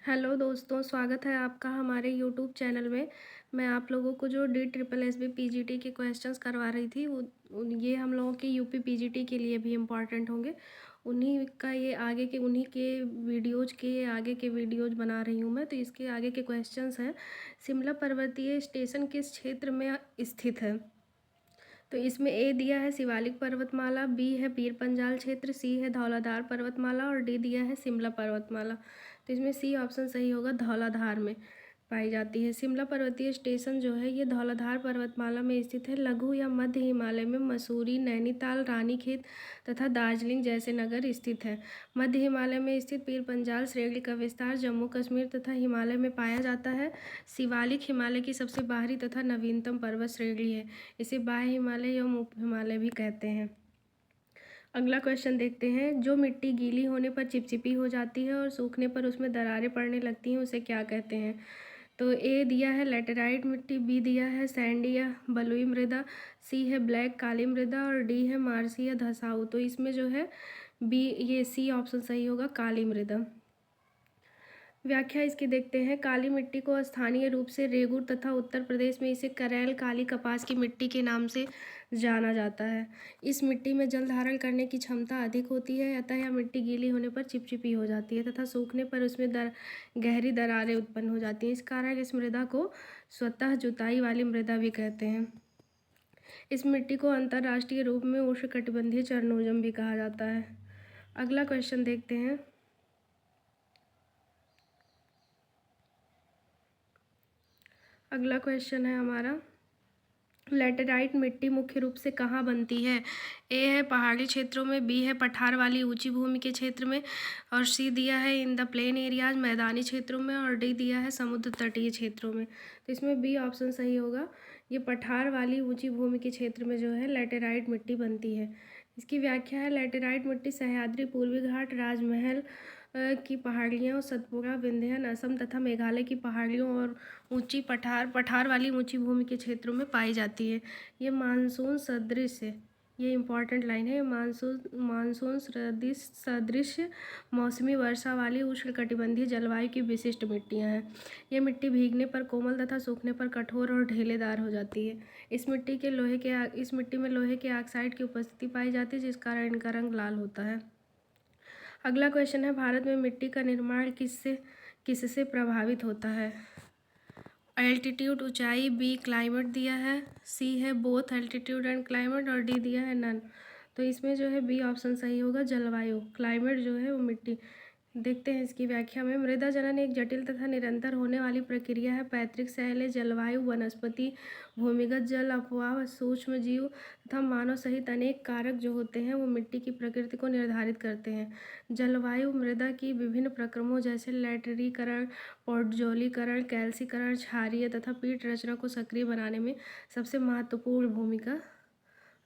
Hello दोस्तों, स्वागत है आपका हमारे यूट्यूब चैनल में। मैं आप लोगों को जो DSSB PGT के क्वेश्चंस करवा रही थी ये हम लोगों के यूपी PGT के लिए भी इम्पॉर्टेंट होंगे। उन्हीं के आगे के वीडियोज बना रही हूँ मैं। तो इसके आगे के क्वेश्चंस हैं, शिमला पर्वतीय स्टेशन किस क्षेत्र में स्थित है? तो इसमें ए दिया है शिवालिक पर्वतमाला, बी है पीर पंजाल क्षेत्र, सी है धौलाधार पर्वतमाला और डी दिया है शिमला पर्वतमाला। तो इसमें सी ऑप्शन सही होगा, धौलाधार में पाई जाती है। शिमला पर्वतीय स्टेशन जो है ये धौलाधार पर्वतमाला में स्थित है। लघु या मध्य हिमालय में मसूरी, नैनीताल, रानीखेत तथा दार्जिलिंग जैसे नगर स्थित है। मध्य हिमालय में स्थित पीर पंजाल श्रेणी का विस्तार जम्मू कश्मीर तथा हिमालय में पाया जाता है। शिवालिक हिमालय की सबसे बाहरी तथा नवीनतम पर्वत श्रेणी है। इसे बाह्य हिमालय एवं उप हिमालय भी कहते हैं। अगला क्वेश्चन देखते हैं। जो मिट्टी गीली होने पर चिपचिपी हो जाती है और सूखने पर उसमें दरारें पड़ने लगती हैं उसे क्या कहते हैं? तो ए दिया है लैटेराइट मिट्टी, बी दिया है सैंडी या बलुई मृदा, सी है ब्लैक काली मृदा और डी है मार्सी या धसाऊ। तो इसमें जो है बी, ये सी ऑप्शन सही होगा, काली मृदा। व्याख्या इसकी देखते हैं। काली मिट्टी को स्थानीय रूप से रेगुर तथा उत्तर प्रदेश में इसे करैल काली कपास की मिट्टी के नाम से जाना जाता है। इस मिट्टी में जल धारण करने की क्षमता अधिक होती है, अतः यह मिट्टी गीली होने पर चिपचिपी हो जाती है तथा सूखने पर उसमें गहरी दरारें उत्पन्न हो जाती हैं। इस कारण इस मृदा को स्वतः जुताई वाली मृदा भी कहते हैं। इस मिट्टी को अंतर्राष्ट्रीय रूप में उष्णकटिबंधीय चरनोजम भी कहा जाता है। अगला क्वेश्चन देखते हैं। अगला क्वेश्चन है हमारा, लैटेराइट मिट्टी मुख्य रूप से कहाँ बनती है? ए है पहाड़ी क्षेत्रों में, बी है पठार वाली ऊंची भूमि के क्षेत्र में और सी दिया है इन द प्लेन एरियाज मैदानी क्षेत्रों में और डी दिया है समुद्र तटीय क्षेत्रों में। तो इसमें बी ऑप्शन सही होगा, ये पठार वाली ऊंची भूमि के क्षेत्र में जो है लैटेराइट मिट्टी बनती है। इसकी व्याख्या है, लैटेराइट मिट्टी सह्याद्री, पूर्वी घाट, राजमहल की पहाड़ियों, सतपुड़ा, विंध्य, असम तथा मेघालय की पहाड़ियों और ऊंची पठार वाली ऊंची भूमि के क्षेत्रों में पाई जाती है। ये मानसून सदृश है, ये इंपॉर्टेंट लाइन है, मानसून सदृश मौसमी वर्षा वाली उष्णकटिबंधीय जलवायु की विशिष्ट मिट्टियाँ हैं। ये मिट्टी भीगने पर कोमल तथा सूखने पर कठोर और ढेलेदार हो जाती है। इस मिट्टी में लोहे के ऑक्साइड की उपस्थिति पाई जाती है, जिस कारण इनका रंग लाल होता है। अगला क्वेश्चन है, भारत में मिट्टी का निर्माण किससे प्रभावित होता है? एल्टीट्यूड, ऊंचाई, बी क्लाइमेट दिया है, सी है बोथ एल्टीट्यूड एंड क्लाइमेट और डी दिया है नन। तो इसमें जो है बी ऑप्शन सही होगा, जलवायु। क्लाइमेट जो है वो मिट्टी। देखते हैं इसकी व्याख्या में। मृदा जनन एक जटिल तथा निरंतर होने वाली प्रक्रिया है। पैतृक शैल, जलवायु, वनस्पति, भूमिगत जल, अपवाह, सूक्ष्म जीव तथा मानव सहित अनेक कारक जो होते हैं वो मिट्टी की प्रकृति को निर्धारित करते हैं। जलवायु मृदा की विभिन्न प्रक्रमों जैसे लैटरीकरण, पौडजोलीकरण, कैल्सीकरण, क्षारीय तथा पीट रचना को सक्रिय बनाने में सबसे महत्वपूर्ण भूमिका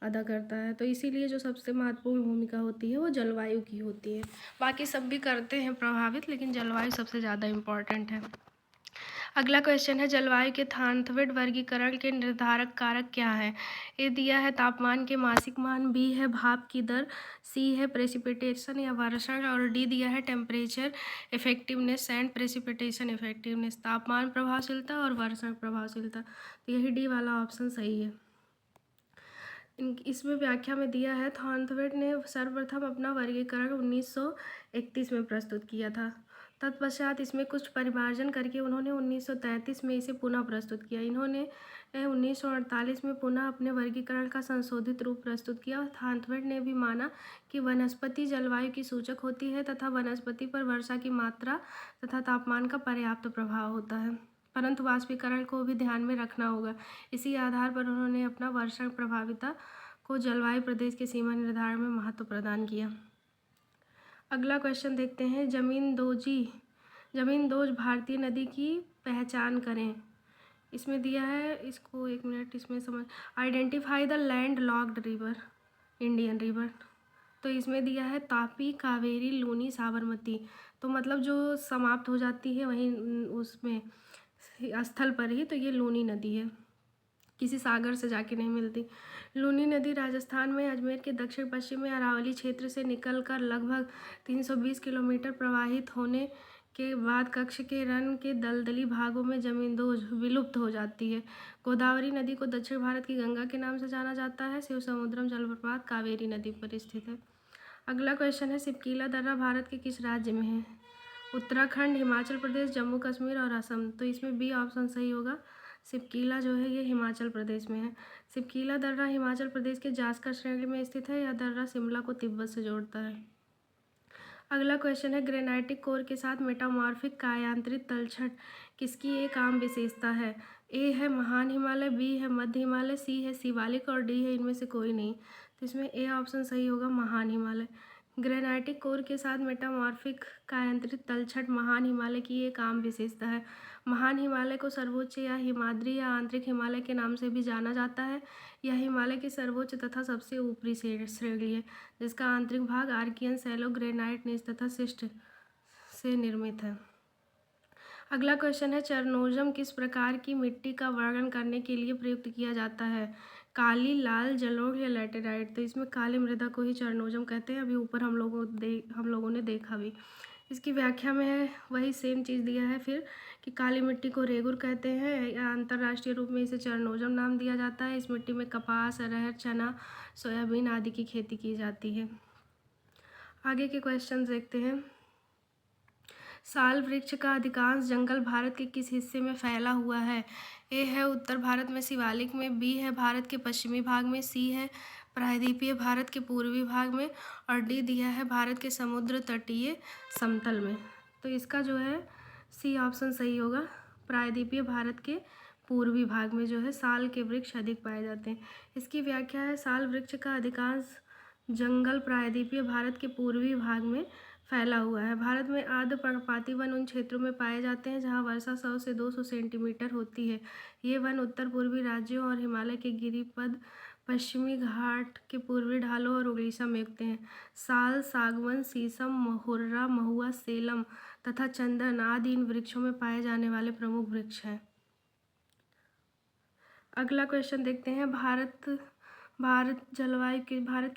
अदा करता है। तो इसीलिए जो सबसे महत्वपूर्ण भूमिका होती है वो जलवायु की होती है। बाकी सब भी करते हैं प्रभावित, लेकिन जलवायु सबसे ज़्यादा इम्पॉर्टेंट है। अगला क्वेश्चन है, जलवायु के थानथवेट वर्गीकरण के निर्धारक कारक क्या है? ए दिया है तापमान के मासिक मान, बी है भाप की दर, सी है प्रेसिपिटेशन या वर्षण और डी दिया है temperature effectiveness and precipitation effectiveness. तापमान प्रभावशीलता और वर्षण प्रभावशीलता। तो यही डी वाला ऑप्शन सही है। इसमें व्याख्या में दिया है, थॉर्नथवेट ने सर्वप्रथम अपना वर्गीकरण 1931 में प्रस्तुत किया था। तत्पश्चात इसमें कुछ परिमार्जन करके उन्होंने 1933 में इसे पुनः प्रस्तुत किया। इन्होंने 1948 में पुनः अपने वर्गीकरण का संशोधित रूप प्रस्तुत किया। थॉर्नथवेट ने भी माना कि वनस्पति जलवायु की सूचक होती है तथा वनस्पति पर वर्षा की मात्रा तथा तापमान का पर्याप्त प्रभाव होता है, परंतु वाष्पीकरण को भी ध्यान में रखना होगा। इसी आधार पर उन्होंने अपना वर्षण प्रभाविता को जलवायु प्रदेश के सीमा निर्धारण में महत्व प्रदान किया। अगला क्वेश्चन देखते हैं, जमींदोज भारतीय नदी की पहचान करें। इसमें दिया है, इसको एक मिनट इसमें समझ, identify the land locked river, Indian river. तो इसमें दिया है तापी, कावेरी, लूनी, साबरमती। तो मतलब जो समाप्त हो जाती है वहीं उसमें स्थल पर ही, तो ये लूनी नदी है, किसी सागर से जाके नहीं मिलती। लूनी नदी राजस्थान में अजमेर के दक्षिण पश्चिम में अरावली क्षेत्र से निकलकर लगभग 320 किलोमीटर प्रवाहित होने के बाद कच्छ के रण के दलदली भागों में जमींदोज विलुप्त हो जाती है। गोदावरी नदी को दक्षिण भारत की गंगा के नाम से जाना जाता है। शिवसमुद्रम जलप्रपात कावेरी नदी पर स्थित है। अगला क्वेश्चन है, सिपकीला दर्रा भारत के किस राज्य में है? उत्तराखंड, हिमाचल प्रदेश, जम्मू कश्मीर और असम। तो इसमें बी ऑप्शन सही होगा। सिपकीला जो है ये हिमाचल प्रदेश में है। सिपकीला दर्रा हिमाचल प्रदेश के जास्कर श्रेणी में स्थित है। यह दर्रा शिमला को तिब्बत से जोड़ता है। अगला क्वेश्चन है, ग्रेनाइटिक कोर के साथ मेटामॉर्फिक कायांतरित तलछट किसकी एक आम विशेषता है? ए है महान हिमालय, बी है मध्य हिमालय, सी है शिवालिक और डी है इनमें से कोई नहीं। तो इसमें ए ऑप्शन सही होगा, महान हिमालय। ग्रेनाइटिक कोर के साथ मेटामॉर्फिक कायांतरित तलछट महान हिमालय की एक आम विशेषता है। महान हिमालय को सर्वोच्च या हिमाद्री या आंतरिक हिमालय के नाम से भी जाना जाता है। यह हिमालय की सर्वोच्च तथा सबसे ऊपरी श्रेणी है, जिसका आंतरिक भाग आर्कियन सैलो ग्रेनाइट निच तथा शिस्ट से निर्मित है। अगला क्वेश्चन है, चरनोजम किस प्रकार की मिट्टी का वर्णन करने के लिए प्रयुक्त किया जाता है? काली, लाल, जलोढ़ या लैटेराइट। तो इसमें काली मृदा को ही चरनोजम कहते हैं। अभी ऊपर हम लोगों ने देखा भी। इसकी व्याख्या में है वही सेम चीज़ दिया है फिर, कि काली मिट्टी को रेगुर कहते हैं या अंतर्राष्ट्रीय रूप में इसे चरनोजम नाम दिया जाता है। इस मिट्टी में कपास, अरहर, चना, सोयाबीन आदि की खेती की जाती है। आगे के क्वेश्चन देखते हैं। साल वृक्ष का अधिकांश जंगल भारत के किस हिस्से में फैला हुआ है? ए है उत्तर भारत में शिवालिक में, बी है भारत के पश्चिमी भाग में, सी है प्रायद्वीपीय भारत के पूर्वी भाग में और डी दिया है भारत के समुद्र तटीय समतल में। तो इसका जो है सी ऑप्शन सही होगा। प्रायद्वीपीय भारत के पूर्वी भाग में जो है साल के वृक्ष अधिक पाए जाते हैं। इसकी व्याख्या है, साल वृक्ष का अधिकांश जंगल प्रायद्वीपीय भारत के पूर्वी भाग में फैला हुआ है। भारत में आर्द्र पर्णपाती वन उन क्षेत्रों में पाए जाते हैं जहां वर्षा 100 से 200 सेंटीमीटर होती है। ये वन उत्तर पूर्वी राज्यों और हिमालय के गिरिपद, पश्चिमी घाट के पूर्वी ढालों और उड़ीसा में उगते हैं। साल, सागवन, शीशम, हुर्रा, महुआ, सेलम तथा चंदन आदि इन वृक्षों में पाए जाने वाले प्रमुख वृक्ष हैं। अगला क्वेश्चन देखते हैं, भारत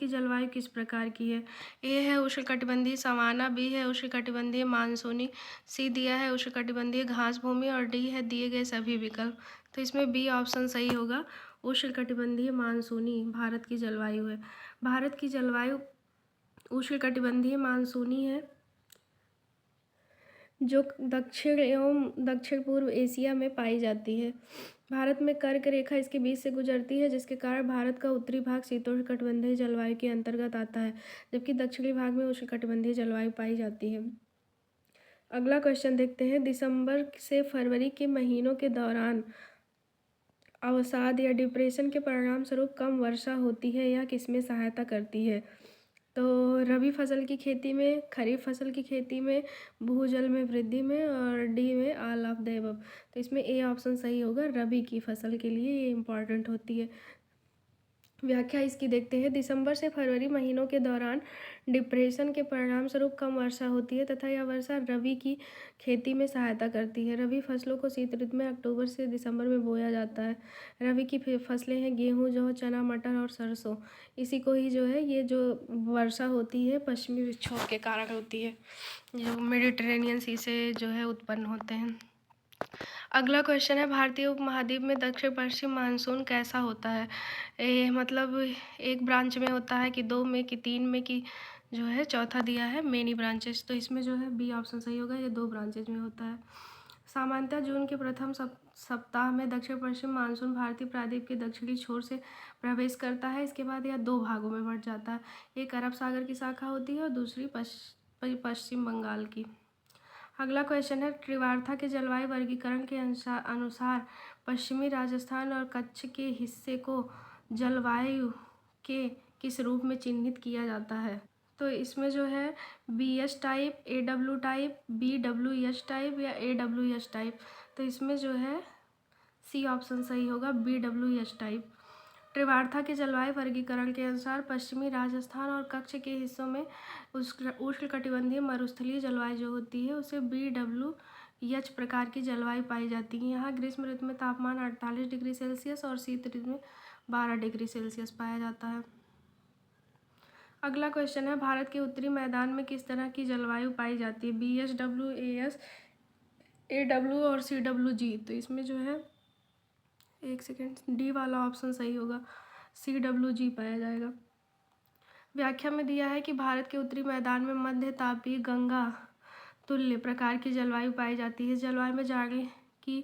की जलवायु किस प्रकार की है? ए है उष्णकटिबंधीय सवाना, बी है उष्णकटिबंधीय मानसूनी, सी दिया है उष्णकटिबंधीय घास भूमि और डी है दिए गए सभी विकल्प। तो इसमें बी ऑप्शन सही होगा, उष्णकटिबंधीय मानसूनी भारत की जलवायु है। भारत की जलवायु उष्णकटिबंधीय मानसूनी है, जो दक्षिण एवं दक्षिण पूर्व एशिया में पाई जाती है। भारत में कर्क रेखा इसके बीच से गुजरती है, जिसके कारण भारत का उत्तरी भाग शीतोष्णकटिबंधीय जलवायु के अंतर्गत आता है, जबकि दक्षिणी भाग में उष्णकटिबंधीय जलवायु पाई जाती है। अगला क्वेश्चन देखते हैं, दिसंबर से फरवरी के महीनों के दौरान अवसाद या डिप्रेशन के परिणाम स्वरूप कम वर्षा होती है, यह किसमें सहायता करती है? तो रबी फसल की खेती में, खरीफ फसल की खेती में, भूजल में वृद्धि में और डी में ऑल ऑफ द अबव। तो इसमें ए ऑप्शन सही होगा, रबी की फसल के लिए ये इम्पॉर्टेंट होती है। व्याख्या इसकी देखते हैं, दिसंबर से फरवरी महीनों के दौरान डिप्रेशन के परिणाम स्वरूप कम वर्षा होती है तथा यह वर्षा रबी की खेती में सहायता करती है। रबी फसलों को शीत ऋतु में अक्टूबर से दिसंबर में बोया जाता है। रबी की फसलें हैं गेहूँ, जौ, चना, मटर और सरसों। इसी को ही जो है ये जो वर्षा होती है पश्चिमी विक्षोभ के कारण होती है, जो मेडिटेरेनियन सी से जो है उत्पन्न होते हैं। अगला क्वेश्चन है, भारतीय उपमहाद्वीप में दक्षिण पश्चिम मानसून कैसा होता है? मतलब एक ब्रांच में होता है कि दो में कि तीन में कि जो है चौथा दिया है मेनी ब्रांचेस। तो इसमें जो है बी ऑप्शन सही होगा, ये 2 ब्रांचेज में होता है। सामान्यतः जून के प्रथम सप्ताह में दक्षिण पश्चिम मानसून भारतीय प्रायद्वीप के दक्षिणी छोर से प्रवेश करता है। इसके बाद यह 2 भागों में बढ़ जाता है, एक अरब सागर की शाखा होती है और दूसरी पश्चिम बंगाल की। अगला क्वेश्चन है, त्रिवार्था के जलवायु वर्गीकरण के अनुसार पश्चिमी राजस्थान और कच्छ के हिस्से को जलवायु के किस रूप में चिन्हित किया जाता है? तो इसमें जो है BS type, AW type, BWS type या AWS टाइप। तो इसमें जो है सी ऑप्शन सही होगा, BWS टाइप। त्रिवार्था के जलवायु वर्गीकरण के अनुसार पश्चिमी राजस्थान और कच्छ के हिस्सों में उष्णकटिबंधीय मरुस्थलीय जलवायु जो होती है उसे BWH प्रकार की जलवायु पाई जाती है। यहाँ ग्रीष्म ऋतु में तापमान 48 डिग्री सेल्सियस और शीत ऋतु में 12 डिग्री सेल्सियस पाया जाता है। अगला क्वेश्चन है, भारत के उत्तरी मैदान में किस तरह की जलवायु पाई जाती है? BSW, AS, AW और CWG। तो इसमें जो है, एक सेकेंड, डी वाला ऑप्शन सही होगा, CWG पाया जाएगा। व्याख्या में दिया है कि भारत के उत्तरी मैदान में मध्य तापीय गंगा तुल्य प्रकार की जलवायु पाई जाती है। इस जलवायु में जाड़े की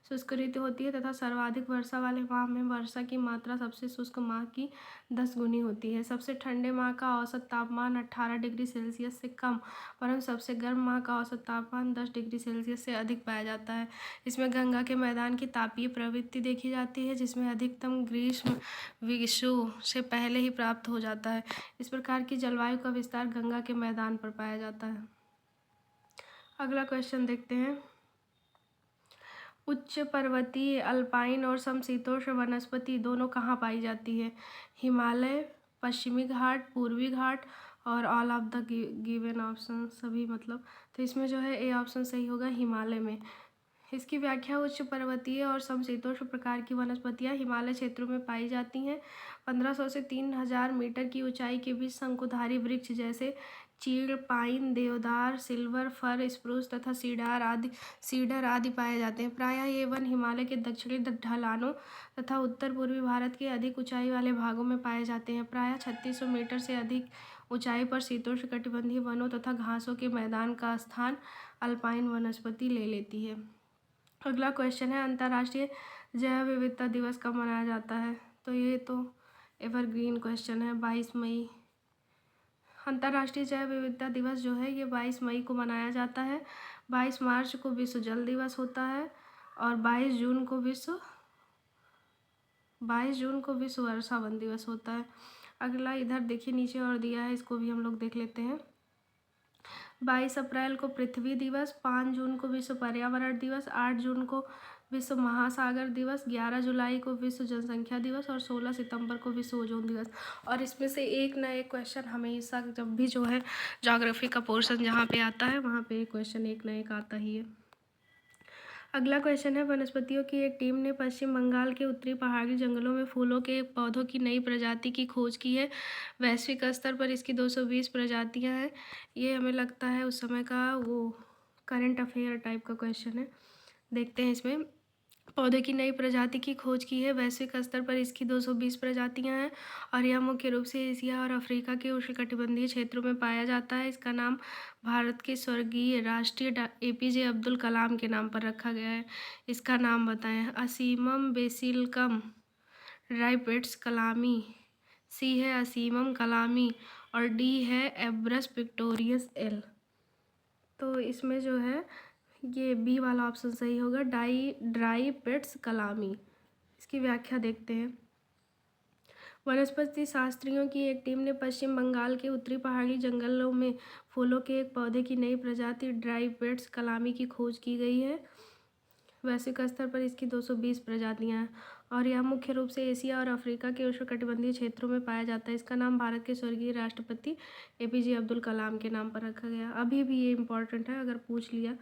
शुष्क ऋतु होती है तथा सर्वाधिक वर्षा वाले माह में वर्षा की मात्रा सबसे शुष्क माह की 10 गुनी होती है। सबसे ठंडे माह का औसत तापमान 18 डिग्री सेल्सियस से कम, परंतु सबसे गर्म माह का औसत तापमान 10 डिग्री सेल्सियस से अधिक पाया जाता है। इसमें गंगा के मैदान की तापीय प्रवृत्ति देखी जाती है, जिसमें अधिकतम ग्रीष्म विषुव से पहले ही प्राप्त हो जाता है। इस प्रकार की जलवायु का विस्तार गंगा के मैदान पर पाया जाता है। अगला क्वेश्चन देखते हैं, उच्च पर्वतीय, अल्पाइन और समशीतोष्ण वनस्पति दोनों कहाँ पाई जाती है? हिमालय, पश्चिमी घाट, पूर्वी घाट और all of the given option, सभी मतलब। तो इसमें जो है ए ऑप्शन सही होगा, हिमालय में। इसकी व्याख्या, उच्च पर्वतीय और समशीतोष्ण प्रकार की वनस्पतियां हिमालय क्षेत्रों में पाई जाती हैं। 1500 से 3000 मीटर की ऊंचाई के बीच शंकुधारी वृक्ष जैसे चीड़, पाइन, देवदार, सिल्वर फर, स्प्रूस तथा सीडर आदि पाए जाते हैं। प्रायः ये वन हिमालय के दक्षिणी ढलानों तथा उत्तर पूर्वी भारत के अधिक ऊंचाई वाले भागों में पाए जाते हैं। प्रायः 3600 मीटर से अधिक ऊंचाई पर शीतोष्ण कटिबंधीय वनों तथा घासों के मैदान का स्थान अल्पाइन वनस्पति ले लेती है। अगला क्वेश्चन है, अंतर्राष्ट्रीय जैव विविधता दिवस कब मनाया जाता है? तो ये तो एवरग्रीन क्वेश्चन है, 22 मई। अंतर्राष्ट्रीय जैव विविधता दिवस जो है ये 22 मई को मनाया जाता है। 22 मार्च को विश्व जल दिवस होता है और 22 जून को विश्व वर्षा वन दिवस होता है। अगला इधर देखिए, नीचे और दिया है, इसको भी हम लोग देख लेते हैं। 22 अप्रैल को पृथ्वी दिवस, 5 जून को विश्व पर्यावरण दिवस, 8 जून को विश्व महासागर दिवस, 11 जुलाई को विश्व जनसंख्या दिवस और 16 सितंबर को विश्व ओजोन दिवस। और इसमें से एक ना एक क्वेश्चन हमेशा, जब भी जो है ज्योग्राफी का पोर्शन जहाँ पे आता है वहाँ पे क्वेश्चन एक ना एक आता ही है। अगला क्वेश्चन है, वनस्पतियों की एक टीम ने पश्चिम बंगाल के उत्तरी पहाड़ी जंगलों में फूलों के पौधों की नई प्रजाति की खोज की है। वैश्विक स्तर पर इसकी 220 प्रजातियां हैं। ये हमें लगता है उस समय का वो करंट अफेयर टाइप का क्वेश्चन है। देखते हैं, इसमें पौधे की नई प्रजाति की खोज की है। वैश्विक स्तर पर इसकी 220 प्रजातियां हैं और यह मुख्य रूप से एशिया और अफ्रीका के उष्णकटिबंधीय क्षेत्रों में पाया जाता है। इसका नाम भारत के स्वर्गीय राष्ट्रीय APJ अब्दुल कलाम के नाम पर रखा गया है। इसका नाम बताएं। असीमम बेसिलकम राइपेट्स कलामी, सी है असीमम कलामी और डी है एब्रस पिक्टोरियस एल। तो इसमें जो है ये बी वाला ऑप्शन सही होगा, ड्राइपेट्स कलामी। इसकी व्याख्या देखते हैं। वनस्पति शास्त्रियों की एक टीम ने पश्चिम बंगाल के उत्तरी पहाड़ी जंगलों में फूलों के एक पौधे की नई प्रजाति ड्राइपेट्स कलामी की खोज की गई है। वैश्विक स्तर पर इसकी 220 प्रजातियां हैं और यह मुख्य रूप से एशिया और अफ्रीका के उष्णकटिबंधीय क्षेत्रों में पाया जाता है। इसका नाम भारत के स्वर्गीय राष्ट्रपति APJ अब्दुल कलाम के नाम पर रखा गया। अभी भी ये इम्पोर्टेंट है, अगर पूछ लिया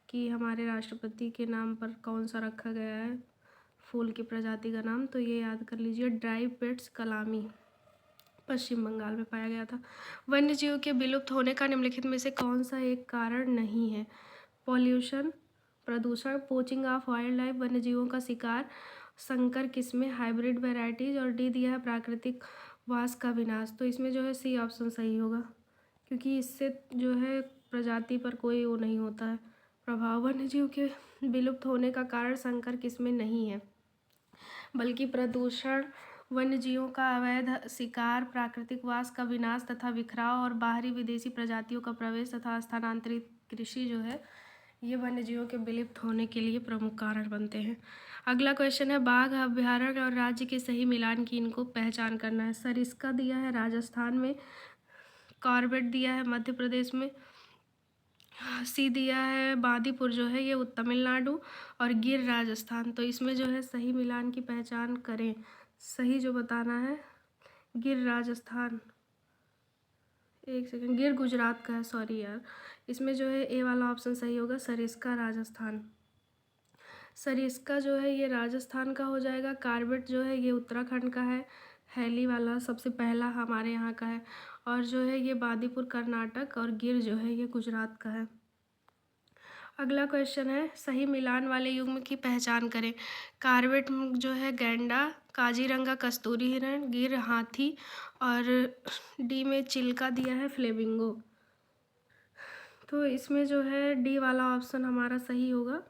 कि हमारे राष्ट्रपति के नाम पर कौन सा रखा गया है फूल की प्रजाति का नाम, तो ये याद कर लीजिए, ड्राइपेट्स कलामी पश्चिम बंगाल में पाया गया था। वन्य जीव के विलुप्त होने का निम्नलिखित में से कौन सा एक कारण नहीं है? पॉल्यूशन, प्रदूषण, पोचिंग ऑफ वाइल्ड लाइफ, वन्य जीवों का शिकार, संकर किस्में, हाइब्रिड वेराइटीज और डी दिया है प्राकृतिक वास का विनाश। तो इसमें जो है सी ऑप्शन सही होगा, क्योंकि इससे जो है प्रजाति पर कोई वो नहीं होता है प्रभाव। वन्य जीव के विलुप्त होने का कारण संकर किस्में नहीं है, बल्कि प्रदूषण, वन्य जीवों का अवैध शिकार, प्राकृतिक वास का विनाश तथा बिखराव और बाहरी विदेशी प्रजातियों का प्रवेश तथा स्थानांतरित कृषि जो है ये वन्य जीवों के विलुप्त होने के लिए प्रमुख कारण बनते हैं। अगला क्वेश्चन है, बाघ अभ्यारण्य और राज्य के सही मिलान की इनको पहचान करना है। सरिस्का दिया है राजस्थान में, कॉर्बेट दिया है मध्य प्रदेश में, सी दिया है बांदीपुर जो है ये तमिलनाडु और गिर राजस्थान। तो इसमें जो है सही मिलान की पहचान करें। सही जो बताना है गिर राजस्थान, एक सेकंड, गिर गुजरात का है, सॉरी यार। इसमें जो है ए वाला ऑप्शन सही होगा, सरिस्का राजस्थान। सरिस्का जो है ये राजस्थान का हो जाएगा। कार्बेट जो है ये उत्तराखंड का है। हैली वाला सबसे पहला हमारे यहाँ का है। और जो है ये बांदीपुर कर्नाटक और गिर जो है ये गुजरात का है। अगला क्वेश्चन है, सही मिलान वाले युग्म की पहचान करें। कार्बेट जो है गैंडा, काजीरंगा कस्तूरी हिरण, गिर हाथी और डी में चिल्का दिया है फ्लेमिंगो। तो इसमें जो है डी वाला ऑप्शन हमारा सही होगा,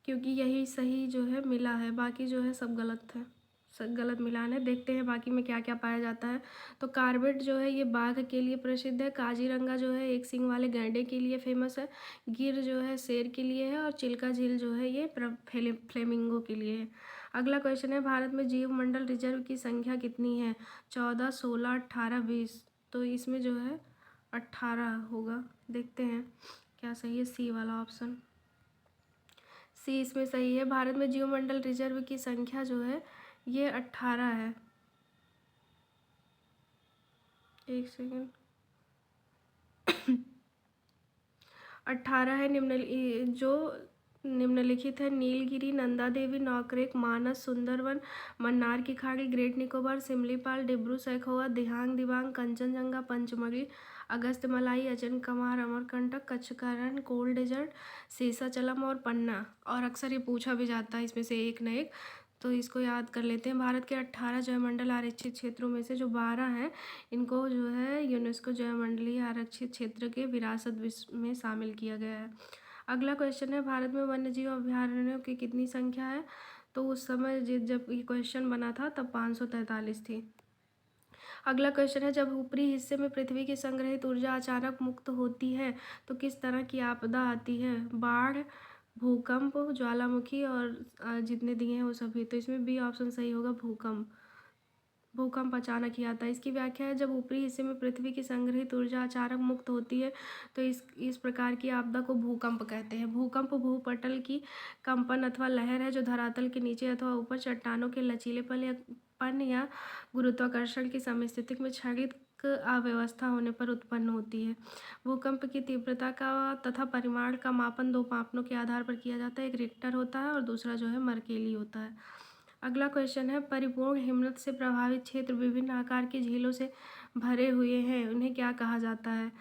क्योंकि यही सही जो है मिला है, बाकी जो है सब गलत है, सब गलत मिलान है। देखते हैं बाकी में क्या क्या पाया जाता है। तो कार्बेट जो है ये बाघ के लिए प्रसिद्ध है, काजीरंगा जो है एक सींग वाले गैंडे के लिए फेमस है, गिर जो है शेर के लिए है और चिल्का झील जो है ये फ्लेमिंगो के लिए है। अगला क्वेश्चन है, भारत में जीव मंडल रिजर्व की संख्या कितनी है? 14, 16, 18, 20। तो इसमें जो है 18 होगा। देखते हैं क्या सही है, सी वाला ऑप्शन, सी इसमें सही है। भारत में जीवमंडल रिजर्व की संख्या जो है ये 18 है। एक सेकेंड, 18 है। जो निम्नलिखित है, नीलगिरी, नंदा देवी, नौकरेक, मानस, सुंदरवन, मन्नार की खाड़ी, ग्रेट निकोबार, सिमलीपाल, डिब्रू सैखोवा, दिहांग दिबांग, कंचनजंगा, पंचमढ़ी, अगस्त मलाई, अचनकमार, अमरकंटक, कच्छ का रण, कोल्ड डेजर्ट, शेषाचलम और पन्ना। और अक्सर ये पूछा भी जाता है इसमें से एक न एक, तो इसको याद कर लेते हैं। भारत के 18 जैवमंडल आरक्षित क्षेत्रों में से जो 12 हैं इनको जो है यूनेस्को जैवमंडलीय आरक्षित क्षेत्र के विरासत विश्व में शामिल किया गया है। अगला क्वेश्चन है, भारत में वन्यजीव अभयारण्यों की कितनी संख्या है? तो उस समय जब ये क्वेश्चन बना था तब 543 थी। अगला क्वेश्चन है, जब ऊपरी हिस्से में पृथ्वी की संग्रहित ऊर्जा अचानक मुक्त होती है तो किस तरह की आपदा आती है? बाढ़, भूकंप, ज्वालामुखी और जितने दिए हैं वो सभी। तो इसमें बी ऑप्शन सही होगा, भूकंप। भूकंप अचानक ही आता है। इसकी व्याख्या है, जब ऊपरी हिस्से में पृथ्वी की संग्रहित ऊर्जा अचानक मुक्त होती है तो इस प्रकार की आपदा को भूकंप कहते हैं। भूकंप भूपटल की कंपन अथवा लहर है जो धरातल के नीचे अथवा ऊपर चट्टानों के लचीलेपन या गुरुत्वाकर्षण की समस्थिति में क्षणिक अव्यवस्था होने पर उत्पन्न होती है। भूकंप की तीव्रता का तथा परिमाण का मापन दो मापनों के आधार पर किया जाता है, एक रिक्टर होता है और दूसरा जो है मर्केली होता है। अगला क्वेश्चन है, परिपूर्ण हिमनद से प्रभावित क्षेत्र विभिन्न आकार की झीलों से भरे हुए हैं, उन्हें क्या कहा जाता है?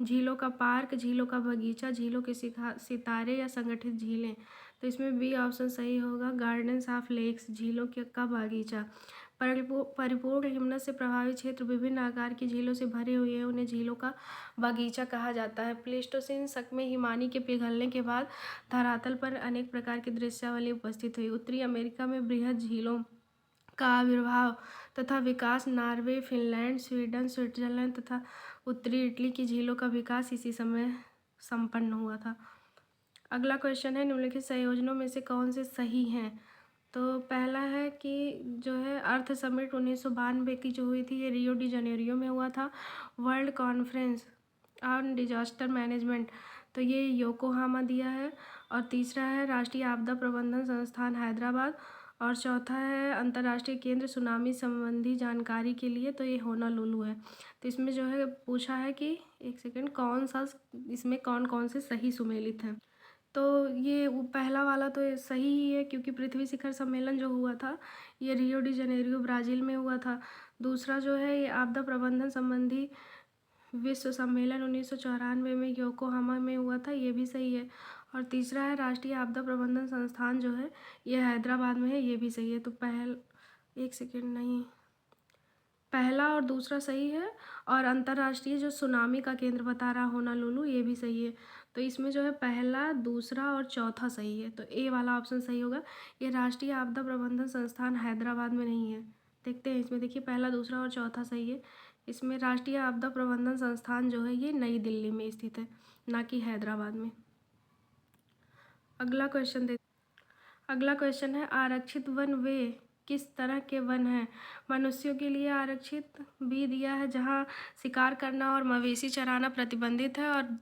झीलों का पार्क, झीलों का बगीचा, झीलों के सितारे या संगठित झीलें। तो इसमें बी ऑप्शन सही होगा, गार्डन्स ऑफ लेक्स, झीलों का बगीचा। परिपूर्ण हिमनद से प्रभावित क्षेत्र विभिन्न आकार की झीलों से भरे हुए हैं, उन्हें झीलों का बगीचा कहा जाता है। प्लेस्टोसीन शक में हिमानी के पिघलने के बाद धरातल पर अनेक प्रकार की दृश्यावली उपस्थित हुई। उत्तरी अमेरिका में बृहद झीलों का आविर्भाव तथा विकास, नॉर्वे, फिनलैंड, स्वीडन, स्विट्जरलैंड तथा उत्तरी इटली की झीलों का विकास इसी समय संपन्न हुआ था। अगला क्वेश्चन है, निम्नलिखित संयोजनों में से कौन से सही हैं? तो पहला है कि जो है अर्थ समिट 1992 की जो हुई थी ये रियो डी जनेरियो में हुआ था। World conference on disaster management, तो ये योकोहामा दिया है। और तीसरा है राष्ट्रीय आपदा प्रबंधन संस्थान हैदराबाद। और चौथा है अंतर्राष्ट्रीय केंद्र सुनामी संबंधी जानकारी के लिए, तो ये होनालुलु है। तो इसमें जो है पूछा है कि एक सेकेंड, कौन सा इसमें कौन कौन से सही सुमेलित हैं? तो ये वो पहला वाला तो ये सही ही है, क्योंकि पृथ्वी शिखर सम्मेलन जो हुआ था ये रियो डी जनेरियो ब्राज़ील में हुआ था। दूसरा जो है ये आपदा प्रबंधन संबंधी विश्व सम्मेलन 1994 में योकोहामा में हुआ था, ये भी सही है। और तीसरा है राष्ट्रीय आपदा प्रबंधन संस्थान जो है ये हैदराबाद में है, ये भी सही है। तो एक सेकेंड, नहीं, पहला और दूसरा सही है। और अंतर्राष्ट्रीय जो सुनामी का केंद्र बता रहा होनालुलु, ये भी सही है। तो इसमें जो है पहला, दूसरा और चौथा सही है, तो ए वाला ऑप्शन सही होगा। ये राष्ट्रीय आपदा प्रबंधन संस्थान हैदराबाद में नहीं है। देखते हैं इसमें, देखिए पहला, दूसरा और चौथा सही है। इसमें राष्ट्रीय आपदा प्रबंधन संस्थान जो है ये नई दिल्ली में स्थित है, ना कि हैदराबाद में। अगला क्वेश्चन है, आरक्षित वन वे किस तरह के वन हैं? मनुष्यों के लिए आरक्षित बी दिया है जहां शिकार करना और मवेशी चराना प्रतिबंधित है, और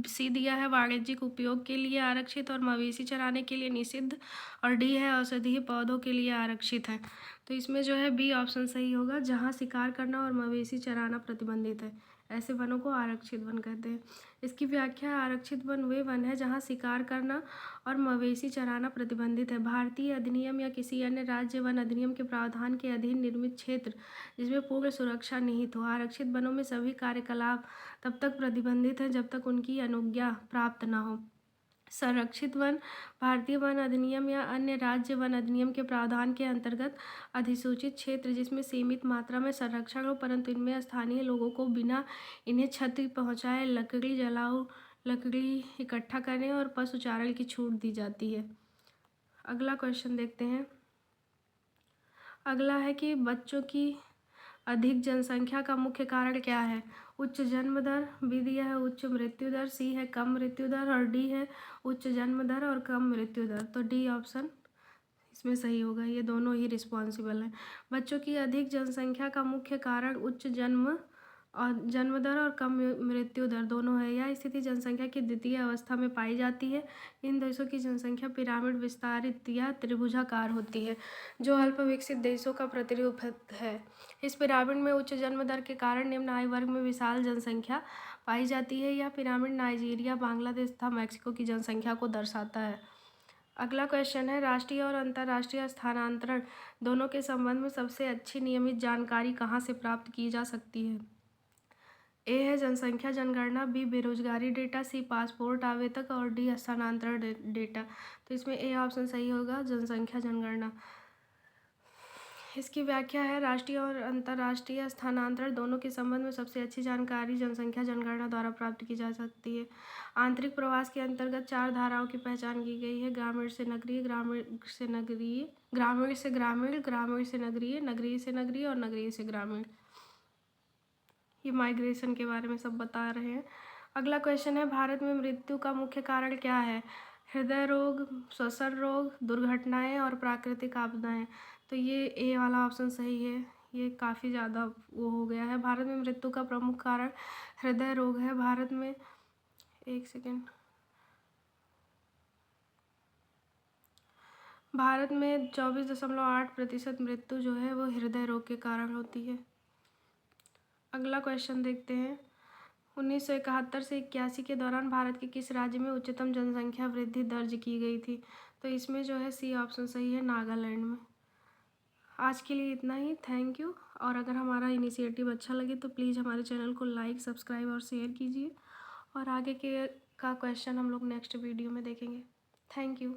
सी दिया है वाणिज्यिक उपयोग के लिए आरक्षित और मवेशी चराने के लिए निषिद्ध, और डी है औषधीय पौधों के लिए आरक्षित है। तो इसमें जो है बी ऑप्शन सही होगा, जहां शिकार करना और मवेशी चराना प्रतिबंधित है। ऐसे वनों को आरक्षित वन कहते हैं। इसकी व्याख्या है, आरक्षित वन वे वन है जहाँ शिकार करना और मवेशी चराना प्रतिबंधित है। भारतीय अधिनियम या किसी अन्य राज्य वन अधिनियम के प्रावधान के अधीन निर्मित क्षेत्र जिसमें पूर्ण सुरक्षा निहित हो। आरक्षित वनों में सभी कार्यकलाप तब तक प्रतिबंधित हैं जब तक उनकी अनुज्ञा प्राप्त न हो। संरक्षित वन भारतीय वन अधिनियम या अन्य राज्य वन अधिनियम के प्रावधान के अंतर्गत अधिसूचित क्षेत्र जिसमें सीमित मात्रा में संरक्षण हो परंतु इनमें स्थानीय लोगों को बिना इन्हें क्षति पहुंचाए लकड़ी इकट्ठा करने और पशु चारण की छूट दी जाती है। अगला क्वेश्चन देखते हैं। अगला है कि बच्चों की अधिक जनसंख्या का मुख्य कारण क्या है? उच्च जन्म दर, बी दिया है उच्च मृत्यु दर, सी है कम मृत्यु दर और डी है उच्च जन्म दर और कम मृत्यु दर। तो डी ऑप्शन इसमें सही होगा, ये दोनों ही रिस्पॉन्सिबल हैं। बच्चों की अधिक जनसंख्या का मुख्य कारण उच्च जन्म दर और कम मृत्यु दर दोनों है। यह स्थिति जनसंख्या की द्वितीय अवस्था में पाई जाती है। इन देशों की जनसंख्या पिरामिड विस्तारित या त्रिभुजाकार होती है जो अल्प विकसित देशों का प्रतिरूप है। इस पिरामिड में उच्च जन्म दर के कारण निम्न आयु वर्ग में विशाल जनसंख्या पाई जाती है। यह पिरामिड नाइजीरिया, बांग्लादेश तथा मैक्सिको की जनसंख्या को दर्शाता है। अगला क्वेश्चन है, राष्ट्रीय और अंतर्राष्ट्रीय स्थानांतरण दोनों के संबंध में सबसे अच्छी नियमित जानकारी कहाँ से प्राप्त की जा सकती है? ए है जनसंख्या जनगणना, बी बेरोजगारी डेटा, सी पासपोर्ट आवेदक और डी स्थानांतरण डेटा। तो इसमें ए ऑप्शन सही होगा, जनसंख्या जनगणना। इसकी व्याख्या है, राष्ट्रीय और अंतर्राष्ट्रीय स्थानांतरण दोनों के संबंध में सबसे अच्छी जानकारी जनसंख्या जनगणना द्वारा प्राप्त की जा सकती है। आंतरिक प्रवास के अंतर्गत 4 धाराओं की पहचान की गई है, ग्रामीण से नगरीय, ग्रामीण से नगरीय, ग्रामीण से ग्रामीण, ग्रामीण से नगरीय, नगरीय से नगरीय और नगरीय से ग्रामीण। ये माइग्रेशन के बारे में सब बता रहे हैं। अगला क्वेश्चन है, भारत में मृत्यु का मुख्य कारण क्या है? हृदय रोग, श्वसन रोग, दुर्घटनाएं और प्राकृतिक आपदाएं। तो ये ए वाला ऑप्शन सही है, ये काफ़ी ज़्यादा वो हो गया है। भारत में मृत्यु का प्रमुख कारण हृदय रोग है। भारत में 24.8% मृत्यु जो है वो हृदय रोग के कारण होती है। अगला क्वेश्चन देखते हैं, 1971 से 81 के दौरान भारत के किस राज्य में उच्चतम जनसंख्या वृद्धि दर्ज की गई थी? तो इसमें जो है सी ऑप्शन सही है, नागालैंड में। आज के लिए इतना ही, थैंक यू। और अगर हमारा इनिशिएटिव अच्छा लगे तो प्लीज़ हमारे चैनल को लाइक, सब्सक्राइब और शेयर कीजिए। और आगे का क्वेश्चन हम लोग नेक्स्ट वीडियो में देखेंगे। Thank you.